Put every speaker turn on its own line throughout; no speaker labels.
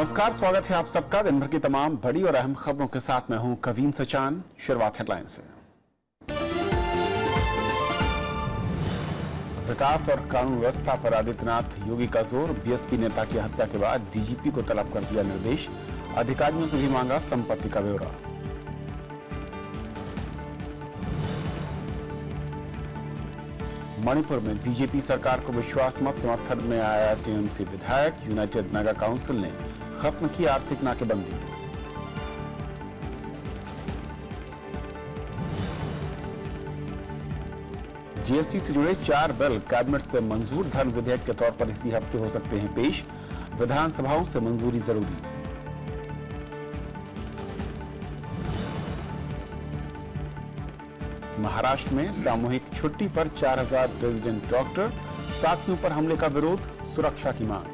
नमस्कार, स्वागत है आप सबका दिन भर की तमाम बड़ी और अहम खबरों के साथ। मैं हूं कवीन सचान। शुरुआत हेडलाइन से। विकास और कानून व्यवस्था पर आदित्यनाथ योगी का जोर। बीएसपी नेता की हत्या के बाद डीजीपी को तलब कर दिया निर्देश। अधिकारियों से भी मांगा संपत्ति का ब्यौरा। मणिपुर में बीजेपी सरकार को विश्वास मत समर्थन में आया टीएमसी विधायक। यूनाइटेड मेगा काउंसिल ने खत्म की आर्थिक नाकेबंदी। जीएसटी से जुड़े 4 बिल कैबिनेट से मंजूर। धन विधेयक के तौर पर इसी हफ्ते हो सकते हैं पेश। विधानसभाओं से मंजूरी जरूरी। महाराष्ट्र में सामूहिक छुट्टी पर 4000 प्रेसिडेंट डॉक्टर। साथियों पर हमले का विरोध, सुरक्षा की मांग।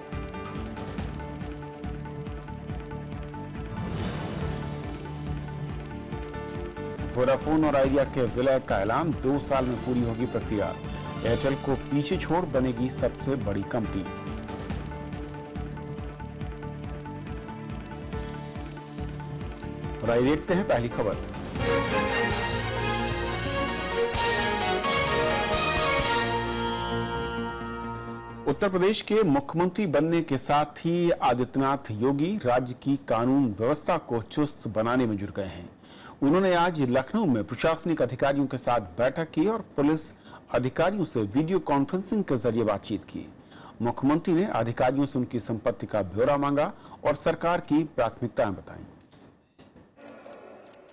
वोडाफोन और आइडिया के विलय का ऐलान। 2 साल में पूरी होगी प्रक्रिया। एयरटेल को पीछे छोड़ बनेगी सबसे बड़ी कंपनी। और आइए देखते हैं पहली खबर। उत्तर प्रदेश के मुख्यमंत्री बनने के साथ ही आदित्यनाथ योगी राज्य की कानून व्यवस्था को चुस्त बनाने में जुट गए हैं। उन्होंने आज लखनऊ में प्रशासनिक अधिकारियों के साथ बैठक की और पुलिस अधिकारियों से वीडियो कॉन्फ्रेंसिंग के जरिए बातचीत की। मुख्यमंत्री ने अधिकारियों से उनकी संपत्ति का ब्यौरा मांगा और सरकार की प्राथमिकताएं बताईं।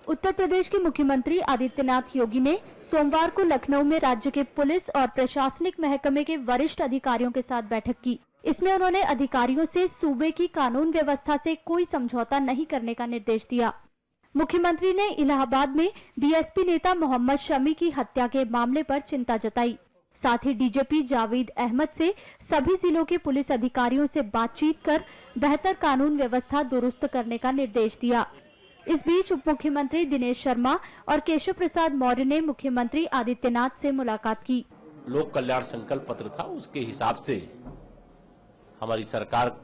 उत्तर प्रदेश के मुख्यमंत्री आदित्यनाथ योगी ने सोमवार को लखनऊ में राज्य के पुलिस और प्रशासनिक महकमे के वरिष्ठ अधिकारियों के साथ बैठक की। इसमें उन्होंने अधिकारियों से सूबे की कानून व्यवस्था से कोई समझौता नहीं करने का निर्देश दिया। मुख्यमंत्री ने इलाहाबाद में बीएसपी नेता मोहम्मद शमी की हत्या के मामले पर चिंता जताई। साथ ही डीजीपी जावेद अहमद से सभी जिलों के पुलिस अधिकारियों से बातचीत कर बेहतर कानून व्यवस्था दुरुस्त करने का निर्देश दिया। इस बीच उप मुख्यमंत्री दिनेश शर्मा और केशव प्रसाद मौर्य ने मुख्यमंत्री आदित्यनाथ से मुलाकात की।
लोक कल्याण संकल्प पत्र था, उसके हिसाब से हमारी सरकार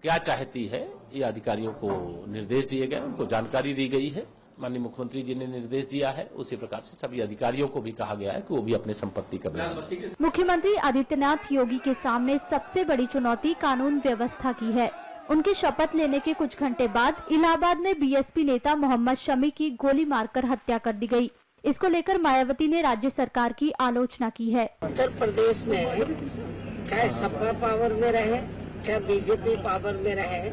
क्या चाहती है ये अधिकारियों को निर्देश दिए गए, उनको जानकारी दी गई है। माननीय मुख्यमंत्री जी ने निर्देश दिया है, उसी प्रकार से सभी अधिकारियों को भी कहा गया है कि वो भी अपने संपत्ति का ब्यौरा दें।
मुख्यमंत्री आदित्यनाथ योगी के सामने सबसे बड़ी चुनौती कानून व्यवस्था की है। उनके शपथ लेने के कुछ घंटे बाद इलाहाबाद में बीएसपी नेता मोहम्मद शमी की गोली मारकर हत्या कर दी गई। इसको लेकर मायावती ने राज्य सरकार की आलोचना की है।
उत्तर प्रदेश में चाहे सपा पावर में रहे चाहे बीजेपी पावर में रहे,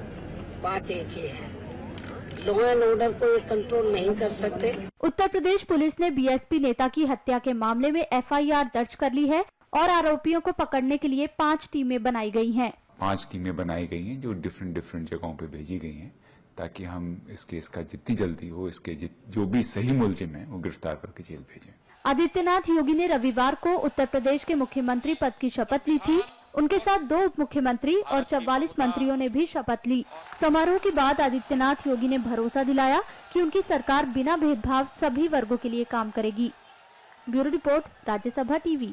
बात एक ही है, लॉ एंड ऑर्डर को ये कंट्रोल नहीं कर सकते।
उत्तर प्रदेश पुलिस ने बीएसपी नेता की हत्या के मामले में एफआईआर दर्ज कर ली है और आरोपियों को पकड़ने के लिए 5 टीमें बनाई गई हैं।
5 टीमें बनाई गई हैं जो डिफरेंट जगहों पे भेजी गई हैं ताकि हम इस केस का जितनी जल्दी हो इसके जो भी सही मुलजिम है वो गिरफ्तार करके जेल भेजें। आदित्यनाथ
योगी ने रविवार को उत्तर प्रदेश के मुख्यमंत्री पद की शपथ ली थी। उनके साथ 2 उप मुख्यमंत्री और 44 मंत्रियों ने भी शपथ ली। समारोह के बाद आदित्यनाथ योगी ने भरोसा दिलाया कि उनकी सरकार बिना भेदभाव सभी वर्गों के लिए काम करेगी। Bureau report, Rajya Sabha TV.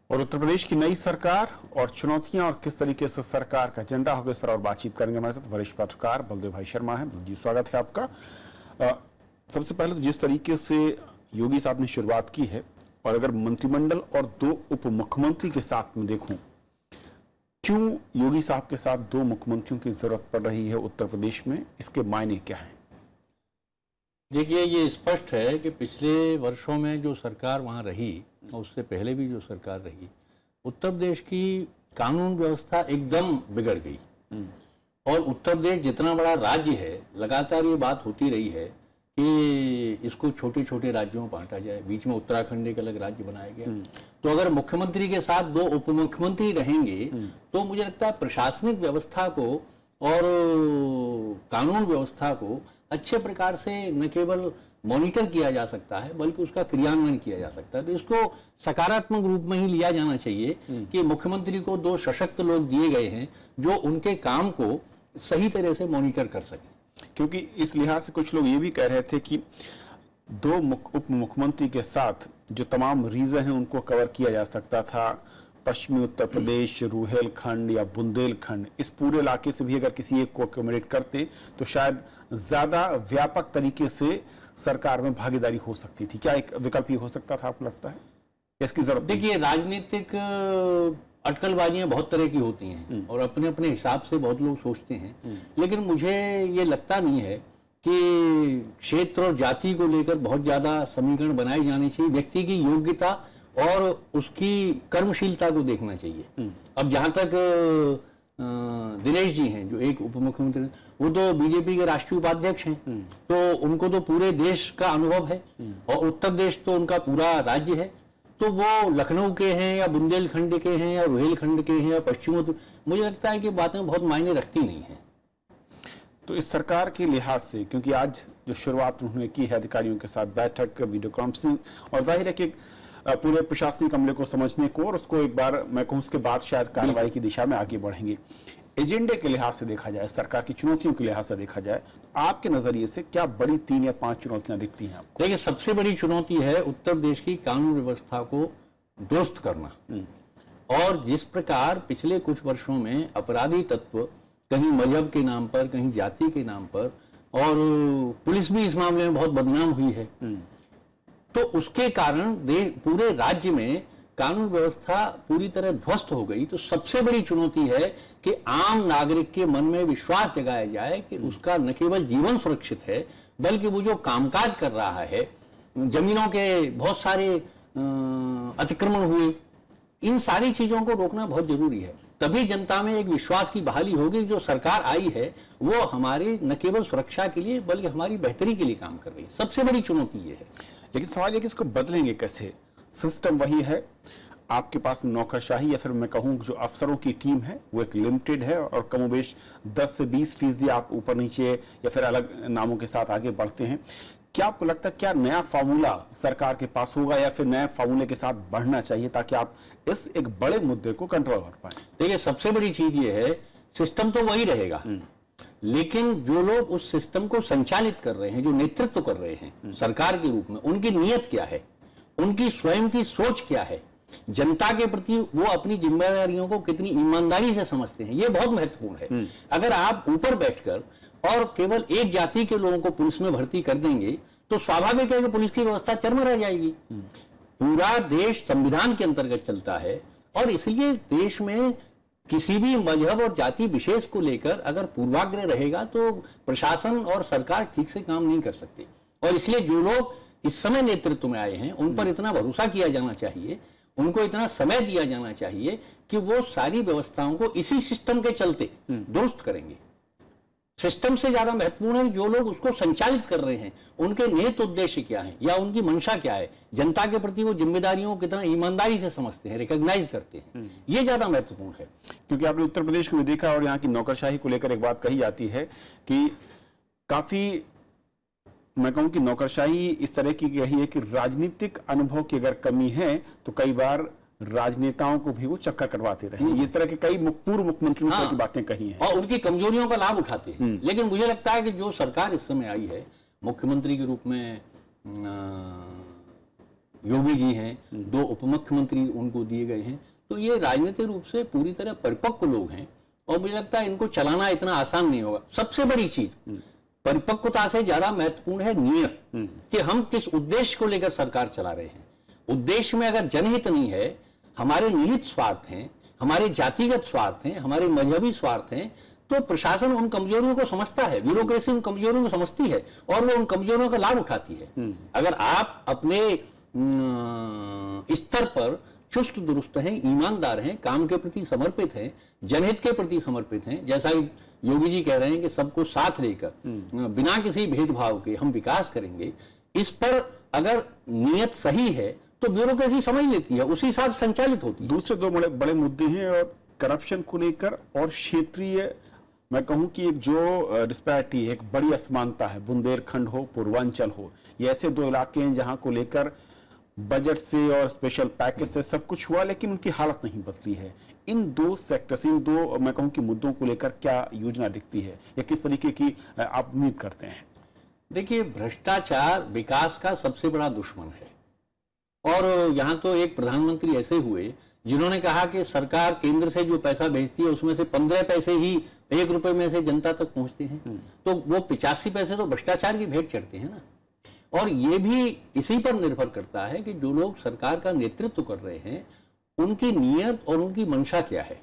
और उत्तर प्रदेश की नई सरकार और चुनौतियां और किस तरीके से सरकार का एजेंडा होगा, इस पर और बातचीत करेंगे। हमारे साथ वरिष्ठ पत्रकार बलदेव भाई शर्मा हैं। जी, स्वागत है आपका। सबसे पहले तो जिस तरीके से योगी साहब ने शुरुआत की है और अगर मंत्रिमंडल और 2 उप मुख्यमंत्री के साथ में देखूं, क्यों योगी साहब के साथ 2 मुख्यमंत्रियों की जरूरत पड़ रही है उत्तर प्रदेश में, इसके मायने क्या हैं?
देखिए, ये स्पष्ट है कि पिछले वर्षों में जो सरकार वहाँ रही और उससे पहले भी जो सरकार रही, उत्तर प्रदेश की कानून व्यवस्था एकदम बिगड़ गई। और उत्तर प्रदेश जितना बड़ा राज्य है, लगातार ये बात होती रही है कि इसको छोटे छोटे राज्यों में बांटा जाए। बीच में उत्तराखंड एक अलग राज्य बनाया गया। तो अगर मुख्यमंत्री के साथ 2 उप मुख्यमंत्री रहेंगे तो मुझे लगता है प्रशासनिक व्यवस्था को और कानून व्यवस्था को अच्छे प्रकार से न केवल मॉनिटर किया जा सकता है बल्कि उसका क्रियान्वयन किया जा सकता है। तो इसको सकारात्मक रूप में ही लिया जाना चाहिए कि मुख्यमंत्री को 2 सशक्त लोग दिए गए हैं जो उनके काम को सही तरह से मॉनिटर कर सकें।
क्योंकि इस लिहाज से कुछ लोग ये भी कह रहे थे कि 2 उप मुख्यमंत्री के साथ जो तमाम रीजन है उनको कवर किया जा सकता था, पश्चिमी उत्तर प्रदेश, रुहेलखंड या बुंदेलखंड, इस पूरे इलाके से भी अगर किसी एक को अकोमोडेट करते तो शायद ज्यादा व्यापक तरीके से सरकार में भागीदारी हो सकती थी। क्या एक विकल्प ये हो सकता था, आपको लगता है इसकी जरूरत?
देखिए, राजनीतिक अटकलबाजियां बहुत तरह की होती हैं और अपने अपने हिसाब से बहुत लोग सोचते हैं, लेकिन मुझे ये लगता नहीं है कि क्षेत्र और जाति को लेकर बहुत ज्यादा समीकरण बनाए जाने चाहिए। व्यक्ति की योग्यता और उसकी कर्मशीलता को देखना चाहिए। अब जहां तक दिनेश जी हैं जो एक उप मुख्यमंत्री, वो तो बीजेपी के राष्ट्रीय उपाध्यक्ष हैं, तो उनको तो पूरे देश का अनुभव है और उत्तर प्रदेश तो उनका पूरा राज्य है। तो वो लखनऊ के हैं या बुंदेलखंड के हैं या रुहेलखंड के हैं या पश्चिमोत्तर, मुझे लगता है कि बातें बहुत मायने रखती नहीं है।
तो इस सरकार के लिहाज से, क्योंकि आज जो शुरुआत उन्होंने की है अधिकारियों के साथ बैठक, वीडियो कॉन्फ्रेंसिंग, और जाहिर है कि पूरे प्रशासनिक अमले को समझने को और उसको एक बार मैं कहूँ उसके बाद शायद कार्रवाई की दिशा में आगे बढ़ेंगे। एजेंडे के लिहाज से देखा जाए, सरकार की चुनौतियों के लिहाज से देखा जाए, आपके नजरिए से क्या बड़ी 3 या 5 चुनौतियां दिखती हैं आपको?
देखिए, सबसे बड़ी चुनौती है उत्तर प्रदेश की कानून व्यवस्था को दुरुस्त करना। और जिस प्रकार पिछले कुछ वर्षों में अपराधी तत्व कहीं मजहब के नाम पर, कहीं जाति के नाम पर, और पुलिस भी इस मामले में बहुत बदनाम हुई है, तो उसके कारण पूरे राज्य में कानून व्यवस्था पूरी तरह ध्वस्त हो गई। तो सबसे बड़ी चुनौती है कि आम नागरिक के मन में विश्वास जगाया जाए कि उसका न केवल जीवन सुरक्षित है, बल्कि वो जो कामकाज कर रहा है, जमीनों के बहुत सारे अतिक्रमण हुए, इन सारी चीजों को रोकना बहुत जरूरी है। तभी जनता में एक विश्वास की बहाली होगी। जो सरकार आई है वो हमारी न केवल सुरक्षा के लिए बल्कि हमारी बेहतरी के लिए काम कर रही है। सबसे बड़ी चुनौती ये है।
लेकिन सवाल ये कि इसको बदलेंगे कैसे? सिस्टम वही है, आपके पास नौकरशाही या फिर मैं कहूं जो अफसरों की टीम है वो एक लिमिटेड है और कमोबेश 10 से 20% आप ऊपर नीचे या फिर अलग नामों के साथ आगे बढ़ते हैं। क्या आपको लगता है क्या नया फार्मूला सरकार के पास होगा या फिर नए फार्मूले के साथ बढ़ना चाहिए ताकि आप इस एक बड़े मुद्दे को कंट्रोल कर पाए?
देखिए, सबसे बड़ी चीज ये है, सिस्टम तो वही रहेगा, लेकिन जो लोग उस सिस्टम को संचालित कर रहे हैं, जो नेतृत्व कर रहे हैं सरकार के रूप में, उनकी नीयत क्या है, उनकी स्वयं की सोच क्या है, जनता के प्रति वो अपनी जिम्मेदारियों को कितनी ईमानदारी से समझते हैं, ये बहुत महत्वपूर्ण है। अगर आप ऊपर बैठकर और केवल एक जाति के लोगों को पुलिस में भर्ती कर देंगे तो स्वाभाविक है कि पुलिस की व्यवस्था चरमरा जाएगी। पूरा देश संविधान के अंतर्गत चलता है और इसलिए देश में किसी भी मजहब और जाति विशेष को लेकर अगर पूर्वाग्रह रहेगा तो प्रशासन और सरकार ठीक से काम नहीं कर सकती। और इसलिए जो लोग इस समय नेतृत्व में आए हैं उन पर इतना भरोसा किया जाना चाहिए, उनको इतना समय दिया जाना चाहिए कि वो सारी व्यवस्थाओं को इसी सिस्टम के चलते दुरुस्त करेंगे। सिस्टम से ज्यादा महत्वपूर्ण है जो लोग उसको संचालित कर रहे हैं, उनके निहित उद्देश्य क्या है या उनकी मंशा क्या है, जनता के प्रति वो जिम्मेदारियों को कितना ईमानदारी से समझते हैं, रिकॉग्नाइज करते हैं, ये ज्यादा महत्वपूर्ण है।
क्योंकि आपने उत्तर प्रदेश को भी देखा और यहाँ की नौकरशाही को लेकर एक बात कही जाती है कि काफी, मैं कहूं कि नौकरशाही इस तरह की रही है कि राजनीतिक अनुभव की अगर कमी है तो कई बार राजनेताओं को भी वो चक्कर कटवाते रहे। इस तरह के कई पूर्व मुख्यमंत्रियों की बातें कही हैं
और उनकी कमजोरियों का लाभ उठाते हैं। लेकिन मुझे लगता है कि जो सरकार इस समय आई है, मुख्यमंत्री के रूप में योगी जी हैं, 2 उप मुख्यमंत्री उनको दिए गए हैं, तो ये राजनीतिक रूप से पूरी तरह परिपक्व लोग हैं और मुझे लगता है इनको चलाना इतना आसान नहीं होगा। सबसे बड़ी चीज परिपक्वता से ज्यादा महत्वपूर्ण है नियत, कि हम किस उद्देश्य को लेकर सरकार चला रहे हैं। उद्देश्य में अगर जनहित नहीं है, हमारे निहित स्वार्थ हैं, हमारे जातिगत स्वार्थ हैं, हमारे मजहबी स्वार्थ हैं, तो प्रशासन उन कमजोरियों को समझता है, ब्यूरोक्रेसी उन कमजोरियों को समझती है और वो उन कमजोरियों का लाभ उठाती है। अगर आप अपने स्तर पर चुस्त दुरुस्त हैं, ईमानदार हैं, काम के प्रति समर्पित हैं, जनहित के प्रति समर्पित हैं, जैसा योगी जी कह रहे हैं कि सबको साथ लेकर बिना किसी भेदभाव के हम विकास करेंगे, इस पर अगर नियत सही है तो ब्यूरोक्रेसी समझ लेती है, उसी हिसाब से संचालित होती है।
दूसरे 2 बड़े मुद्दे हैं और करप्शन को लेकर और क्षेत्रीय, मैं कहूं कि एक जो डिस्पैरिटी है, एक बड़ी असमानता है, बुंदेलखंड हो, पूर्वांचल हो, ये ऐसे 2 इलाके हैं जहां को लेकर बजट से और स्पेशल पैकेज से सब कुछ हुआ लेकिन उनकी हालत नहीं बदली है। इन 2 सेक्टर्स, इन 2 मैं कहूं कि मुद्दों को लेकर क्या योजना दिखती है या किस तरीके की आप उम्मीद करते हैं?
देखिए, भ्रष्टाचार विकास का सबसे बड़ा दुश्मन है और यहाँ तो एक प्रधानमंत्री ऐसे हुए जिन्होंने कहा कि सरकार केंद्र से जो पैसा भेजती है उसमें से 15 पैसे ही 1 रुपए में से जनता तक पहुंचते हैं, तो वो 85 पैसे तो भ्रष्टाचार की भेंट चढ़ते हैं ना। और ये भी इसी पर निर्भर करता है कि जो लोग सरकार का नेतृत्व कर रहे हैं उनकी नीयत और उनकी मंशा क्या है।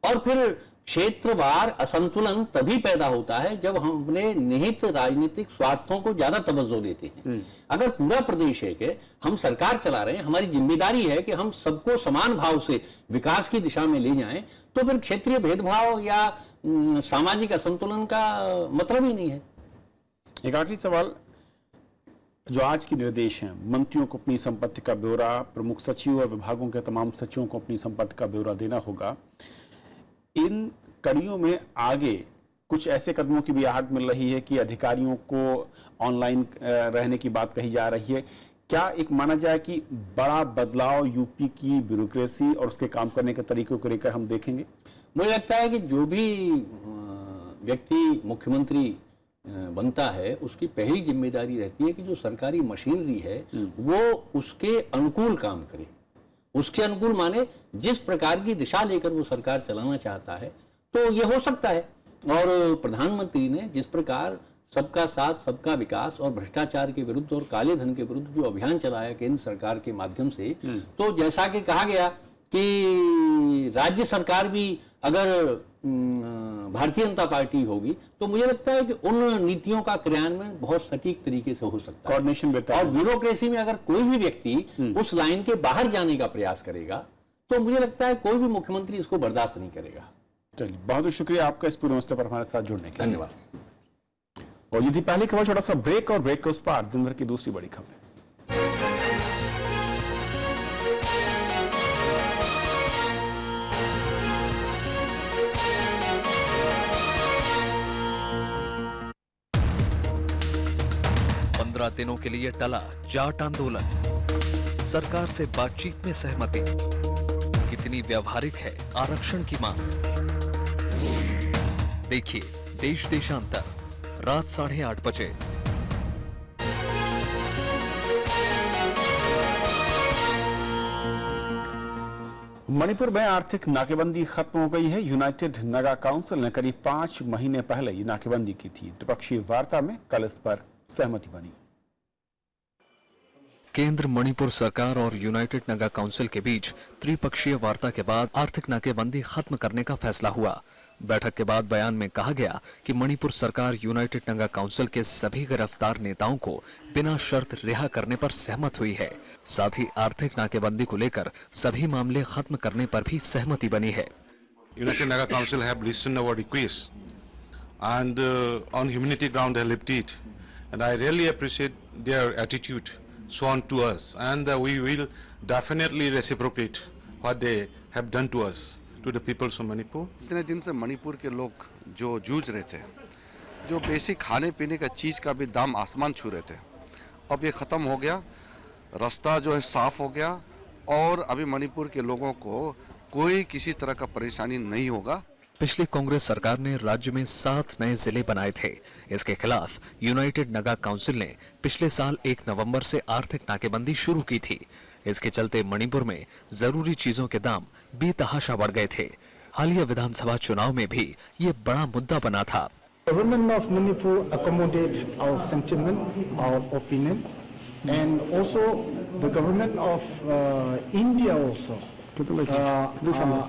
और फिर क्षेत्रवार असंतुलन तभी पैदा होता है जब हम अपने निहित राजनीतिक स्वार्थों को ज्यादा तवज्जो देते हैं। अगर पूरा प्रदेश है कि हम सरकार चला रहे हैं, हमारी जिम्मेदारी है कि हम सबको समान भाव से विकास की दिशा में ले जाएं, तो फिर क्षेत्रीय भेदभाव या सामाजिक असंतुलन का मतलब ही नहीं है।
एक आखिरी सवाल, जो आज के निर्देश हैं, मंत्रियों को अपनी संपत्ति का ब्यौरा, प्रमुख सचिव और विभागों के तमाम सचिवों को अपनी संपत्ति का ब्यौरा देना होगा, इन कड़ियों में आगे कुछ ऐसे कदमों की भी आहट मिल रही है कि अधिकारियों को ऑनलाइन रहने की बात कही जा रही है। क्या एक माना जाए कि बड़ा बदलाव यूपी की ब्यूरोक्रेसी और उसके काम करने के तरीकों को लेकर हम देखेंगे?
मुझे लगता है कि जो भी व्यक्ति मुख्यमंत्री बनता है उसकी पहली जिम्मेदारी रहती है कि जो सरकारी मशीनरी है वो उसके अनुकूल काम करे। उसके अनुकूल माने जिस प्रकार की दिशा लेकर वो सरकार चलाना चाहता है तो ये हो सकता है। और प्रधानमंत्री ने जिस प्रकार सबका साथ सबका विकास और भ्रष्टाचार के विरुद्ध और काले धन के विरुद्ध जो अभियान चलाया केंद्र सरकार के माध्यम से, तो जैसा कि कहा गया कि राज्य सरकार भी अगर भारतीय जनता पार्टी होगी तो मुझे लगता है कि उन नीतियों का क्रियान्वयन बहुत सटीक तरीके से हो सकता है।
कोऑर्डिनेशन बेहतर है।
और ब्यूरोक्रेसी में अगर कोई भी व्यक्ति उस लाइन के बाहर जाने का प्रयास करेगा तो मुझे लगता है कोई भी मुख्यमंत्री इसको बर्दाश्त नहीं करेगा।
चलिए, बहुत बहुत शुक्रिया आपका इस पूरे मसले पर हमारे साथ जुड़ने के लिए।
धन्यवाद।
और ये थी पहली खबर, छोटा सा ब्रेक और ब्रेक के उस पार दिन भर की दूसरी बड़ी खबर।
दिनों के लिए टला जाट आंदोलन, सरकार से बातचीत में सहमति, कितनी व्यावहारिक है आरक्षण की मांग। देखिए देश देशांतर रात 8:30 बजे।
मणिपुर में आर्थिक नाकेबंदी खत्म हो गई है। यूनाइटेड नगा काउंसिल ने करीब 5 महीने पहले ये नाकेबंदी की थी। द्विपक्षीय वार्ता में कल इस पर सहमति बनी।
केंद्र, मणिपुर सरकार और यूनाइटेड नगा काउंसिल के बीच त्रिपक्षीय वार्ता के बाद आर्थिक नाकेबंदी खत्म करने का फैसला हुआ। बैठक के बाद बयान में कहा गया कि मणिपुर सरकार यूनाइटेड नगा काउंसिल के सभी गिरफ्तार नेताओं को बिना शर्त रिहा करने पर सहमत हुई है। साथ ही आर्थिक नाकेबंदी को लेकर सभी मामले खत्म करने पर भी सहमति बनी है।
United Naga Council have listened our request and on humanity ground they left it, and I really appreciate their attitude shown to us, and we will definitely reciprocate what they have done to us, to the peoples of Manipur.
इतने दिन से मणिपुर के लोग जो जूझ रहे थे, जो बेसिक खाने पीने का चीज़ का भी दाम आसमान छू रहे थे, अब ये ख़त्म हो गया। रास्ता जो है साफ हो गया और अभी मणिपुर के लोगों को कोई किसी तरह का परेशानी नहीं होगा।
पिछली कांग्रेस सरकार ने राज्य में 7 नए जिले बनाए थे। इसके खिलाफ यूनाइटेड नगा काउंसिल ने पिछले साल 1 नवंबर से आर्थिक नाकेबंदी शुरू की थी। इसके चलते मणिपुर में जरूरी चीजों के दाम बेतहाशा बढ़ गए थे। हालिया विधानसभा चुनाव में भी ये बड़ा मुद्दा बना था।
Government of Manipur accommodate our sentiment, our opinion, and also the government of India also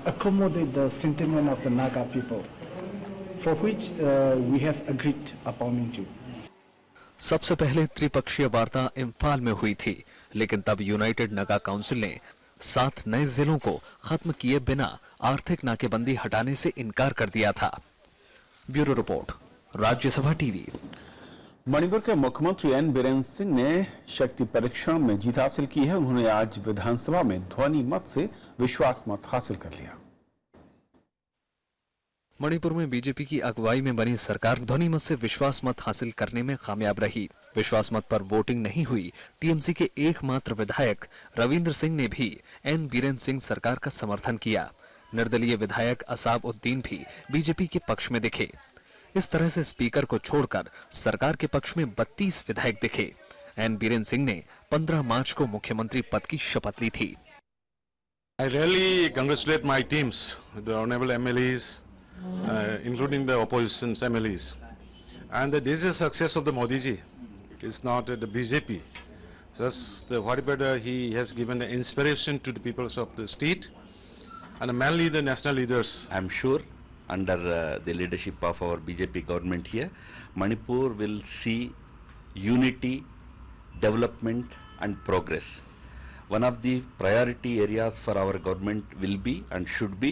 accommodate the sentiment of the Naga people, for which we have agreed upon into.
सबसे पहले त्रिपक्षीय वार्ता इम्फाल में हुई थी, लेकिन तब यूनाइटेड नगा काउंसिल ने 7 नए जिलों को खत्म किए बिना आर्थिक नाकेबंदी हटाने से इनकार कर दिया था। Bureau report, Rajya Sabha TV.
Manipur के मुख्यमंत्री एन बीरेन सिंह ने शक्ति परीक्षण में जीत हासिल की है। उन्होंने आज विधानसभा में ध्वनि मत से विश्वास मत हासिल कर लिया।
मणिपुर में बीजेपी की अगुवाई में बनी सरकार ध्वनि मत से विश्वास मत हासिल करने में कामयाब रही। विश्वास मत पर वोटिंग नहीं हुई टीएमसी के एकमात्र विधायक रविंद्र सिंह ने भी एन बीरेन सिंह सरकार का समर्थन किया। निर्दलीय विधायक असाब उद्दीन भी बीजेपी के पक्ष में दिखे। इस तरह से स्पीकर को छोड़कर सरकार के पक्ष में 32 विधायक दिखे। एन बीरेन सिंह ने 15 मार्च को मुख्यमंत्री पद की शपथ ली थी।
I really congratulate my teams, the honorable MLAs, including the opposition's MLAs. And this is success of the Modi ji. It's not the BJP. Just whatever he has given the inspiration to the peoples of the state, and mainly the national leaders.
I'm sure under the leadership of our BJP government here, Manipur will see unity, development and progress. One of the priority areas for our government will be and should be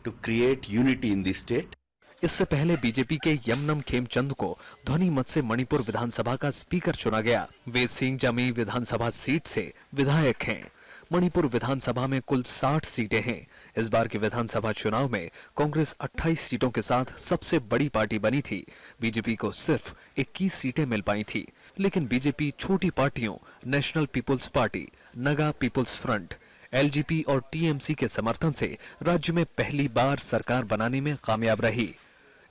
to create unity in the state.
इससे पहले BJP के यमनम खेमचंद को ध्वनि मत से मणिपुर विधानसभा का speaker चुना गया। वे सिंगजामी विधानसभा सीट से विधायक हैं। मणिपुर विधानसभा में कुल 60 सीटें हैं। इस बार के विधानसभा चुनाव में कांग्रेस 28 सीटों के साथ सबसे बड़ी पार्टी बनी थी। बीजेपी को सिर्फ 21 सीटें मिल पाई थी, लेकिन बीजेपी छोटी पार्टियों National People's Party, Naga People's Front, LJP और टीएमसी के समर्थन से राज्य में पहली बार सरकार बनाने में कामयाब रही।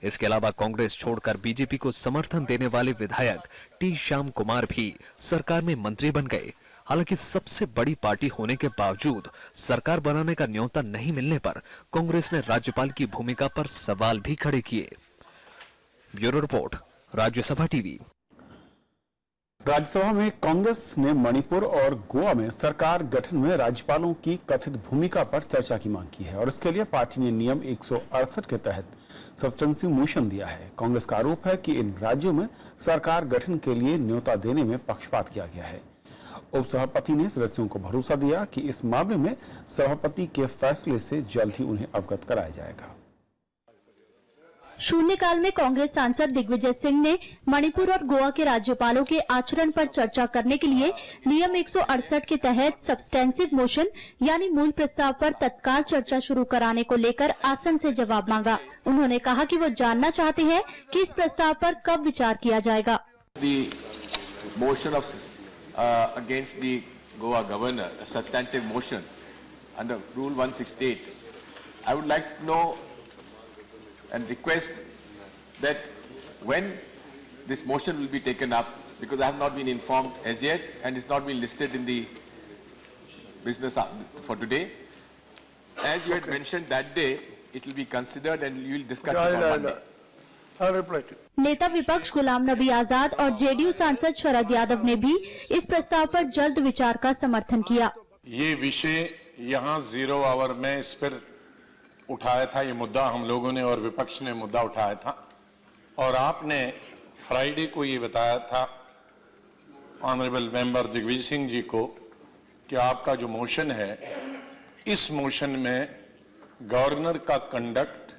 इसके अलावा कांग्रेस छोड़कर बीजेपी को समर्थन देने वाले विधायक टी श्याम कुमार भी सरकार में मंत्री बन गए। हालांकि सबसे बड़ी पार्टी होने के बावजूद सरकार बनाने का न्योता नहीं मिलने पर कांग्रेस ने राज्यपाल की भूमिका पर सवाल भी खड़े किए। Bureau report, Rajya Sabha TV.
Rajya Sabha में कांग्रेस ने मणिपुर और गोवा में सरकार गठन में राज्यपालों की कथित भूमिका पर चर्चा की मांग की है और इसके लिए पार्टी ने नियम 168 के तहत सब्स्टेंटिव मोशन दिया है। कांग्रेस का आरोप है कि इन राज्यों में सरकार गठन के लिए न्योता देने में पक्षपात किया गया है। उपसभापति ने सदस्यों को भरोसा दिया कि इस मामले में सभापति के फैसले से जल्द ही उन्हें अवगत कराया जाएगा।
शून्यकाल में कांग्रेस सांसद दिग्विजय सिंह ने मणिपुर और गोवा के राज्यपालों के आचरण पर चर्चा करने के लिए नियम 168 के तहत सब्स्टेंसिव मोशन यानी मूल प्रस्ताव पर तत्काल चर्चा शुरू कराने को लेकर आसन से जवाब मांगा। उन्होंने कहा कि वो जानना चाहते हैं कि इस प्रस्ताव पर कब विचार किया जाएगा।
Against the Goa governor, a substantive motion under Rule 168. I would like to know and request that when this motion will be taken up, because I have not been informed as yet and it's not been listed in the business for today. As you had mentioned that day, it will be considered and you will discuss it on Monday.
नेता विपक्ष गुलाम नबी आजाद और JDU सांसद शरद यादव ने भी इस प्रस्ताव पर जल्द विचार का समर्थन किया।
ये विषय यहाँ 0 आवर में इस पर उठाया था, ये मुद्दा हम लोगों ने और विपक्ष ने मुद्दा उठाया था और आपने फ्राइडे को ये बताया था ऑनरेबल मेंबर दिग्विजय सिंह जी को कि आपका जो मोशन है, इस मोशन में गवर्नर का कंडक्ट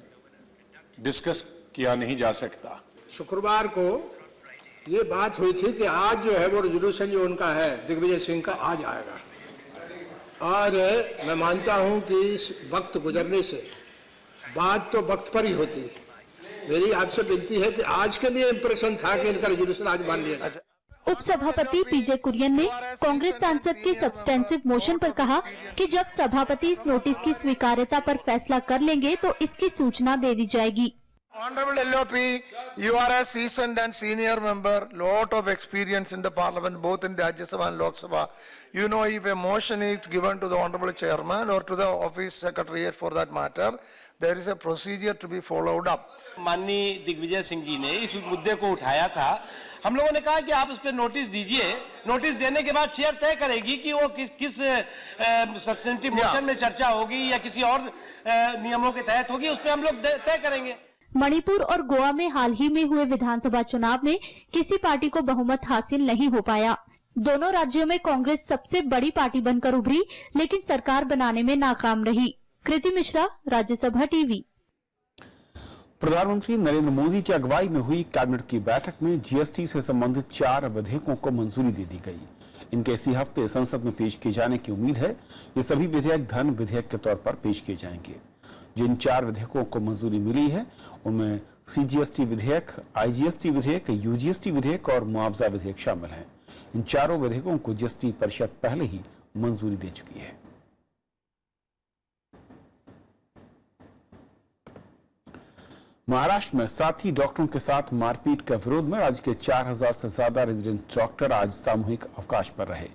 डिस्कस किया नहीं जा सकता।
शुक्रवार को ये बात हुई थी कि आज जो है वो रेजोल्यूशन जो उनका है दिग्विजय सिंह का आज आएगा और मैं मानता हूं कि इस वक्त गुजरने से बात तो वक्त पर ही होती है। मेरी आपसे विनती है कि आज के लिए इंप्रेशन था कि इनका रेजोल्यूशन आज मान लिया जाए।
उपसभापति पीजे कुरियन ने कांग्रेस सांसद के सब्स्टेंसिव मोशन पर कहा कि जब सभापति इस नोटिस की स्वीकार्यता पर फैसला कर लेंगे तो इसकी सूचना दे दी जाएगी।
Honorable LOP, you are a seasoned and senior member, lot of experience in the parliament, both in the Rajya Sabha and Lok Sabha. You know, if a motion is given to the honorable chairman or to the office secretariat for that matter, there is a procedure to be followed up.
माननीय दिग्विजय सिंह जी ने इस मुद्दे को उठाया था। हम लोगों ने कहा कि आप उस पर नोटिस दीजिए, नोटिस देने के बाद चेयर तय करेगी कि वो किस सब्स्टेंटिव मोशन में चर्चा होगी या किसी और नियमों के तहत होगी, उस पर हम लोग तय करेंगे।
मणिपुर और गोवा में हाल ही में हुए विधानसभा चुनाव में किसी पार्टी को बहुमत हासिल नहीं हो पाया। दोनों राज्यों में कांग्रेस सबसे बड़ी पार्टी बनकर उभरी, लेकिन सरकार बनाने में नाकाम रही। कृति मिश्रा, राज्यसभा टीवी।
प्रधानमंत्री नरेंद्र मोदी की अगुवाई में हुई कैबिनेट की बैठक में जीएसटी से संबंधित 4 विधेयकों को मंजूरी दे दी गई। इनके इसी हफ्ते संसद में पेश किए जाने की उम्मीद है। ये सभी विधेयक धन विधेयक के तौर पर पेश किए जाएंगे। जिन 4 विधेयकों को मंजूरी मिली है उनमें सीजीएसटी विधेयक, आईजीएसटी विधेयक, यूजीएसटी विधेयक और मुआवजा विधेयक शामिल हैं। इन चारों विधेयकों को जीएसटी परिषद पहले ही मंजूरी दे चुकी है। महाराष्ट्र में साथी डॉक्टरों के साथ मारपीट के विरोध में राज्य के 4000 से ज्यादा रेजिडेंट डॉक्टर आज सामूहिक अवकाश पर रहे।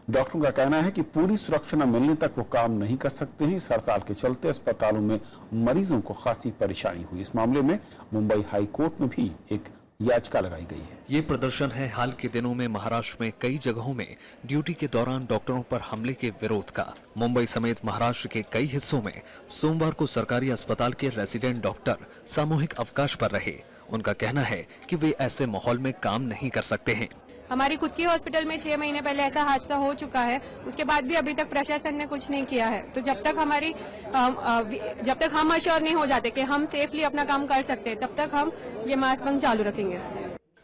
डॉक्टरों का कहना है कि पूरी सुरक्षा न मिलने तक वो काम नहीं कर सकते हैं। इस हड़ताल के चलते अस्पतालों में मरीजों को खासी परेशानी हुई। इस मामले में मुंबई हाई कोर्ट में भी एक याचिका लगाई गई है।
ये प्रदर्शन है हाल के दिनों में महाराष्ट्र में कई जगहों में ड्यूटी के दौरान डॉक्टरों पर हमले के विरोध का। मुंबई समेत महाराष्ट्र के कई हिस्सों में सोमवार को सरकारी अस्पताल के रेसिडेंट डॉक्टर सामूहिक अवकाश पर रहे। उनका कहना है कि वे ऐसे माहौल में काम नहीं कर सकते हैं।
हमारी खुद की हॉस्पिटल में 6 महीने पहले ऐसा हादसा हो चुका है, उसके बाद भी अभी तक प्रशासन ने कुछ नहीं किया है। तो जब तक हम अश्योर नहीं हो जाते कि हम सेफली अपना काम कर सकते हैं, तब तक हम ये मास्क बंद चालू रखेंगे।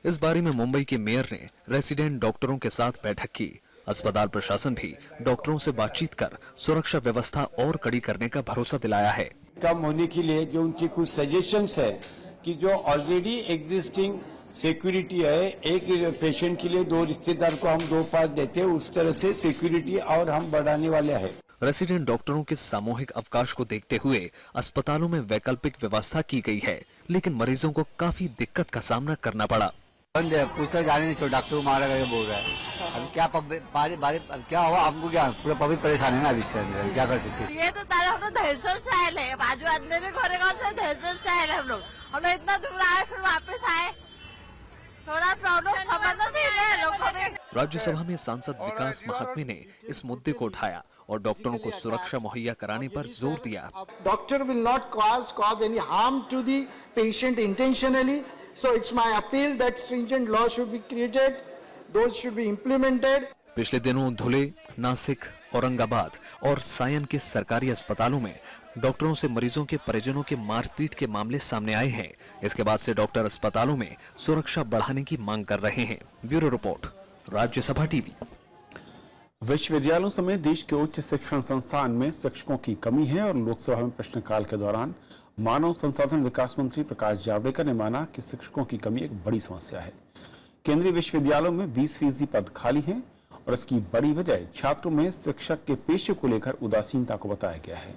इस बारे में मुंबई के मेयर ने रेसिडेंट डॉक्टरों के साथ बैठक की। अस्पताल प्रशासन भी डॉक्टरों से बातचीत कर सुरक्षा व्यवस्था और कड़ी करने का भरोसा दिलाया है।
कम होने के लिए जो उनकी कुछ सजेशंस है कि जो ऑलरेडी एग्जिस्टिंग सिक्योरिटी है, एक पेशेंट के लिए 2 रिश्तेदार को हम 2 पास देते हैं, उस तरह से सिक्योरिटी और हम बढ़ाने वाले हैं।
रेसिडेंट डॉक्टरों के सामूहिक अवकाश को देखते हुए अस्पतालों में वैकल्पिक व्यवस्था की गई है, लेकिन मरीजों को काफी दिक्कत का सामना करना पड़ा।
बंद है, पूछता जाने नहीं छोड़, डॉक्टर को मारा गया बोल रहा है। अब क्या क्या हुआ आपको, क्या पूरा पब्लिक परेशान है ना, अभी से क्या कर सकते।
ये तो तारा हम लोग दहशत से आए है, बाजू आदमी ने घरे से दहशत से आए हम लोग इतना दूर आए फिर वापस आए, थोड़ा प्रॉब्लम समझ नहीं रहे लोगों में।
राज्यसभा में सांसद विकास महात्मे ने इस मुद्दे को उठाया और डॉक्टरों को सुरक्षा मुहैया कराने पर जोर दिया।
Doctor will not cause any harm to the patient intentionally, so it's my appeal that stringent law should be created, those should be implemented.
पिछले दिनों धुले, नासिक, औरंगाबाद और सायन के सरकारी अस्पतालों में डॉक्टरों से मरीजों के परिजनों के मारपीट के मामले सामने आए हैं। इसके बाद से डॉक्टर अस्पतालों में सुरक्षा बढ़ाने की मांग कर रहे हैं। Bureau report, Rajya Sabha TV.
विश्वविद्यालयों समेत देश के उच्च शिक्षण संस्थान में शिक्षकों की कमी है और लोकसभा में प्रश्नकाल के दौरान मानव संसाधन विकास मंत्री प्रकाश जावड़ेकर ने माना कि शिक्षकों की कमी एक बड़ी समस्या है। केंद्रीय विश्वविद्यालयों में 20% पद खाली हैं और इसकी बड़ी वजह छात्रों में शिक्षक के पेशे को लेकर उदासीनता को बताया गया है।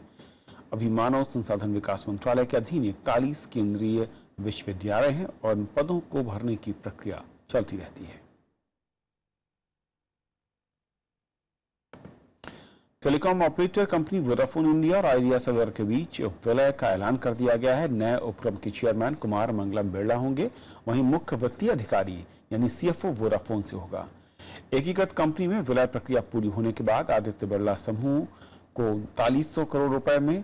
अभी मानव संसाधन विकास मंत्रालय के अधीन 41 केंद्रीय विश्वविद्यालय हैं और इन पदों को भरने की प्रक्रिया चलती रहती है। Telecom operator company Vodafone India और आइडिया सेलुलर के बीच विलय का ऐलान कर दिया गया है। नए उपक्रम के चेयरमैन कुमार मंगलम बिरला होंगे, वहीं मुख्य वित्तीय अधिकारी यानी CFO वोडाफोन से होगा। एकीकृत कंपनी में विलय प्रक्रिया पूरी होने के बाद आदित्य बिरला समूह को 4300 करोड़ रुपए में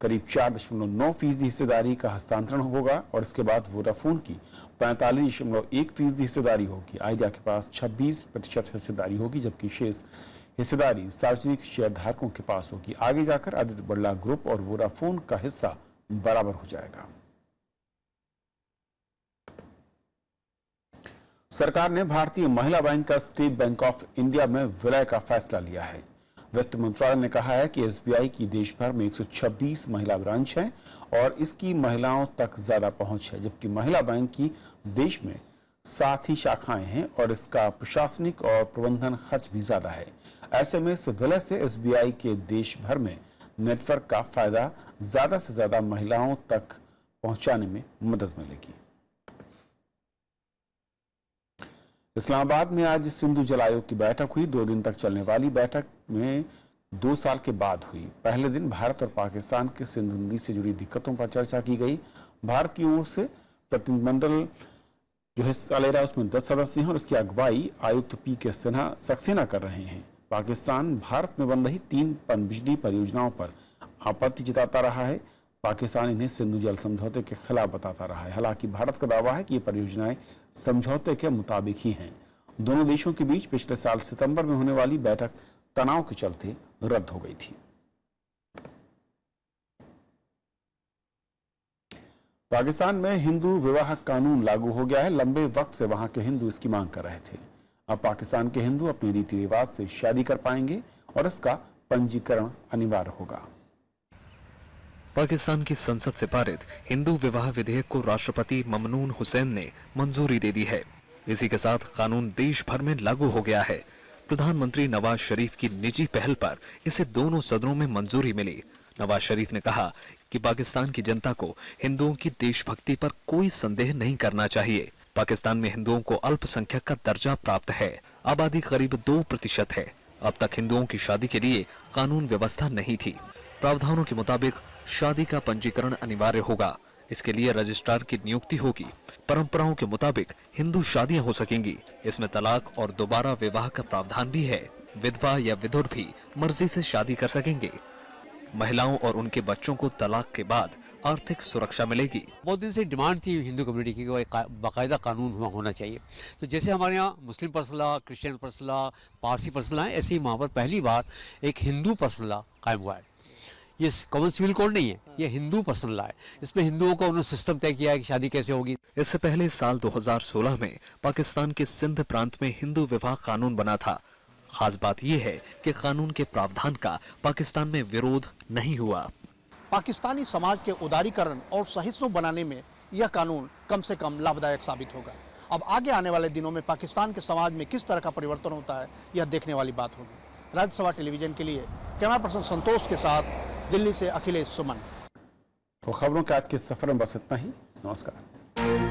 करीब 4.9% हिस्सेदारी का हस्तांतरण होगा और इसके बाद वोडाफोन की 45.1% हिस्सेदारी होगी। आइडिया के पास 26% हिस्सेदारी होगी, जबकि शेष हिस्सेदारी सार्वजनिक शेयरधारकों के पास होगी। आगे जाकर आदित्य बिरला ग्रुप और वोडाफोन का हिस्सा बराबर हो जाएगा। सरकार ने भारतीय महिला बैंक का स्टेट बैंक ऑफ इंडिया में विलय का फैसला लिया है। वित्त मंत्रालय ने कहा है कि SBI की देश भर में 126 महिला ब्रांच हैं और इसकी महिलाओं तक ज्यादा पहुंच है, जबकि महिला बैंक की देश में 7 ही शाखाएं हैं और इसका प्रशासनिक और प्रबंधन खर्च भी ज्यादा है। ऐसे में इस विलय से SBI के देश भर में नेटवर्क का फायदा ज्यादा से ज्यादा महिलाओं तक पहुंचाने में मदद मिलेगी। इस्लामाबाद में आज सिंधु जल आयोग की बैठक हुई। 2 दिन तक चलने वाली बैठक में 2 साल के बाद हुई। पहले दिन भारत और पाकिस्तान के सिंधु नदी से जुड़ी दिक्कतों पर चर्चा की गई। भारत की ओर से प्रतिनिधिमंडल जो हिस्सा ले रहा है उसमें 10 सदस्य हैं और इसकी अगुवाई आयुक्त PK सक्सेना कर रहे हैं। पाकिस्तान भारत में बन रही 3 पनबिजली परियोजनाओं पर आपत्ति जताता रहा है। पाकिस्तान इन्हें सिंधु जल समझौते के खिलाफ बताता रहा है। हालांकि भारत का दावा है कि ये परियोजनाएं समझौते के मुताबिक ही हैं। दोनों देशों के बीच पिछले साल सितंबर में होने वाली बैठक तनाव के चलते रद्द हो गई थी। पाकिस्तान में हिंदू विवाह कानून लागू हो गया है। लंबे वक्त से वहां के हिंदू इसकी मांग कर रहे थे। अब पाकिस्तान के हिंदू अपने रीति रिवाज से शादी कर पाएंगे और इसका पंजीकरण अनिवार्य होगा।
पाकिस्तान की संसद से पारित हिंदू विवाह विधेयक को राष्ट्रपति ममनून हुसैन ने मंजूरी दे दी है। इसी के साथ कानून देश भर में लागू हो गया है। प्रधानमंत्री नवाज शरीफ की निजी पहल पर इसे दोनों सदनों में मंजूरी मिली। नवाज शरीफ ने कहा कि पाकिस्तान की जनता को हिंदुओं की देशभक्ति पर कोई संदेह नहीं करना चाहिए। पाकिस्तान में हिंदुओं को अल्पसंख्यक का दर्जा प्राप्त है। आबादी करीब 2% है। अब तक हिंदुओं की शादी के लिए कानून व्यवस्था नहीं थी। प्रावधानों के मुताबिक शादी का पंजीकरण अनिवार्य होगा। इसके लिए रजिस्ट्रार की नियुक्ति होगी। परंपराओं के मुताबिक हिंदू शादियां हो सकेंगी। इसमें तलाक और दोबारा विवाह का प्रावधान भी है। विधवा या विधुर भी मर्जी से शादी कर सकेंगे। महिलाओं और उनके बच्चों को तलाक के बाद आर्थिक सुरक्षा मिलेगी।
बहुत दिन से डिमांड थी हिंदू कम्युनिटी की कोई बाकायदा कानून होना चाहिए। तो जैसे हमारे यहाँ Muslim personal law, Christian personal law, Parsi personal law है, ऐसे ही वहाँ पर पहली बार एक हिंदू पर्सनल लॉ कायम हुआ है। ये कॉमन सिविल कोड नहीं है, ये हिंदू पर्सनल लॉ है। इसमें हिंदुओं का उन्होंने सिस्टम तय किया है कि शादी कैसे होगी।
इससे पहले साल 2016 में पाकिस्तान के सिंध प्रांत में हिंदू विवाह कानून बना था। खास बात यह है कि कानून के प्रावधान का पाकिस्तान में विरोध नहीं हुआ।
पाकिस्तानी समाज के उदारीकरण और सहिष्णु बनाने में यह कानून कम से कम लाभदायक साबित होगा। अब आगे आने वाले दिनों में पाकिस्तान के समाज में किस तरह का परिवर्तन होता है, यह देखने वाली बात होगी। राज्यसभा टेलीविजन के लिए कैमरा पर्सन संतोष के साथ दिल्ली से अखिलेश सुमन।
तो खबरों के आज के सफर में बस इतना ही। नमस्कार।